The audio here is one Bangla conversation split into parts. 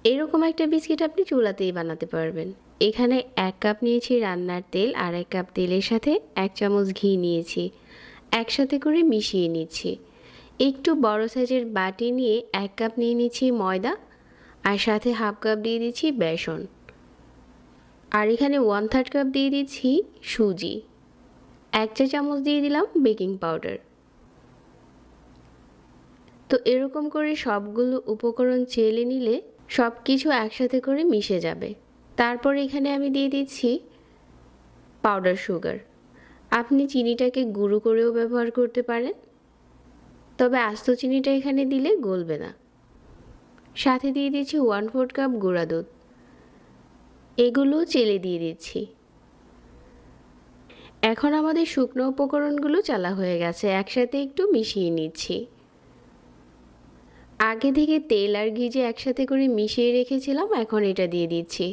এরকম একটা বিস্কিট আপনি চুলাতেই বানাতে পারবেন। এখানে 1 কাপ নিয়েছি রান্নার তেল, আর 1 কাপ তেলের সাথে 1 চামচ ঘি নিয়েছি। একসাথে করে মিশিয়ে নিচ্ছি। একটু বড় সাইজের বাটি নিয়ে 1 কাপ নিয়ে নিচ্ছি ময়দা, আর সাথে হাফ কাপ দিয়ে দিচ্ছি বেসন, আর এখানে 1/3 কাপ দিয়ে দিচ্ছি সুজি। 1 চা চামচ দিয়ে দিলাম বেকিং পাউডার। তো এরকম করে সবগুলো উপকরণ চেলে নিলে সব কিছু একসাথে করে মিশে যাবে। তারপর এখানে আমি দিয়ে দিচ্ছি পাউডার সুগার। আপনি চিনিটাকে গুঁড়ো করেও ব্যবহার করতে পারেন, তবে আস্ত চিনিটা এখানে দিলে গলবে না। সাথে দিয়ে দিচ্ছি 1/4 কাপ গুঁড়া দুধ। এগুলো চেলে দিয়ে দিচ্ছি। এখন আমাদের শুকনো উপকরণগুলো চালা হয়ে গেছে, একসাথে একটু মিশিয়ে নিচ্ছি। আগে থেকে তেল আর ঘি যে একসাথে করে মিশিয়ে রেখেছিলাম, এখন এটা দিয়ে দিচ্ছি,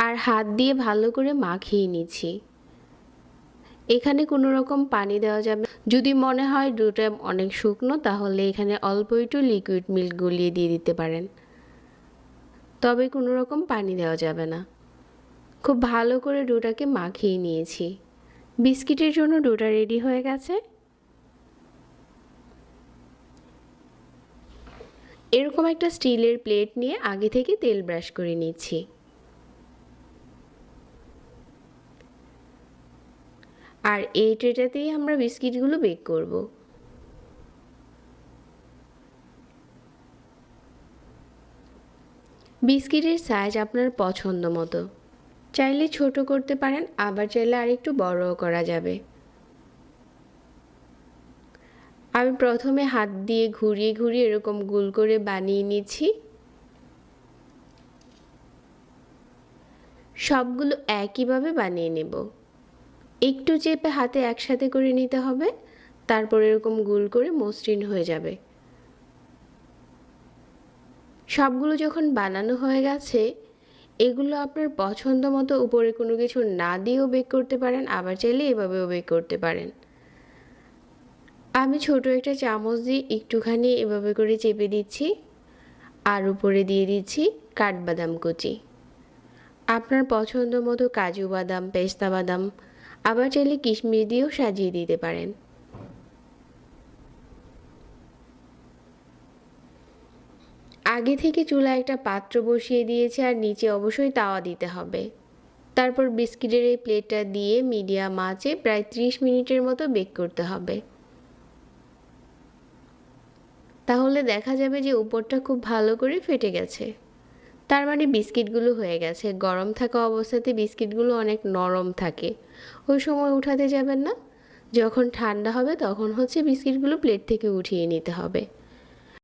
আর হাত দিয়ে ভালো করে মাখিয়ে নিচ্ছি। এখানে কোনো রকম পানি দেওয়া যাবে না। যদি মনে হয় ডোটা অনেক শুকনো, তাহলে এখানে অল্প একটু লিকুইড মিল্ক গলিয়ে দিয়ে দিতে পারেন, তবে কোনো রকম পানি দেওয়া যাবে না। খুব ভালো করে ডোটাকে মাখিয়ে নিয়েছি। বিস্কিটের জন্য ডোটা রেডি হয়ে গেছে। এরকম একটা স্টিলের প্লেট নিয়ে আগে থেকে তেল ব্রাশ করে নিচ্ছি। আর এই ট্রেটাতেই আমরা বিস্কিটগুলো বেক করব। বিস্কিটের সাইজ আপনার পছন্দ মতো, চাইলে ছোট করতে পারেন, আবার চাইলে আরেকটু বড়ও করা যাবে। আমি প্রথমে হাত দিয়ে ঘুরিয়ে ঘুরিয়ে এরকম গোল করে বানিয়ে নিচ্ছি। সবগুলো একইভাবে বানিয়ে নেব। একটু চেপে হাতে একসাথে করে নিতে হবে, তারপর এরকম গোল করে মসৃণ হয়ে যাবে। সবগুলো যখন বানানো হয়ে গেছে, এগুলো আপনার পছন্দ মতো উপরে কোনো কিছু না দিয়েও বেক করতে পারেন, আবার চাইলে এভাবেও বেক করতে পারেন। আমি ছোট একটা চামচ দিয়ে একটুখানি এভাবে করে চেপে দিচ্ছি, আর উপরে দিয়ে দিচ্ছি কাঠবাদাম কুচি। আপনার পছন্দ মতো কাজু বাদাম, পেস্তা বাদাম, আবার চাইলে কিশমিশ দিয়েও সাজিয়ে দিতে পারেন। আগে থেকে চুলায় একটা পাত্র বসিয়ে দিয়েছি, আর নিচে অবশ্যই তাওয়া দিতে হবে। তারপর বিস্কিটের এই প্লেটটা দিয়ে মিডিয়াম আঁচে প্রায় 30 মিনিটের মতো বেক করতে হবে। তাহলে দেখা যাবে যে উপরটা খুব ভালো করে ফেটে গেছে, তার মানে বিস্কিটগুলো হয়ে গেছে। গরম থাকা অবস্থাতে বিস্কিটগুলো অনেক নরম থাকে, ওই সময় উঠাতে যাবেন না। যখন ঠান্ডা হবে তখন বিস্কিটগুলো প্লেট থেকে উঠিয়ে নিতে হবে।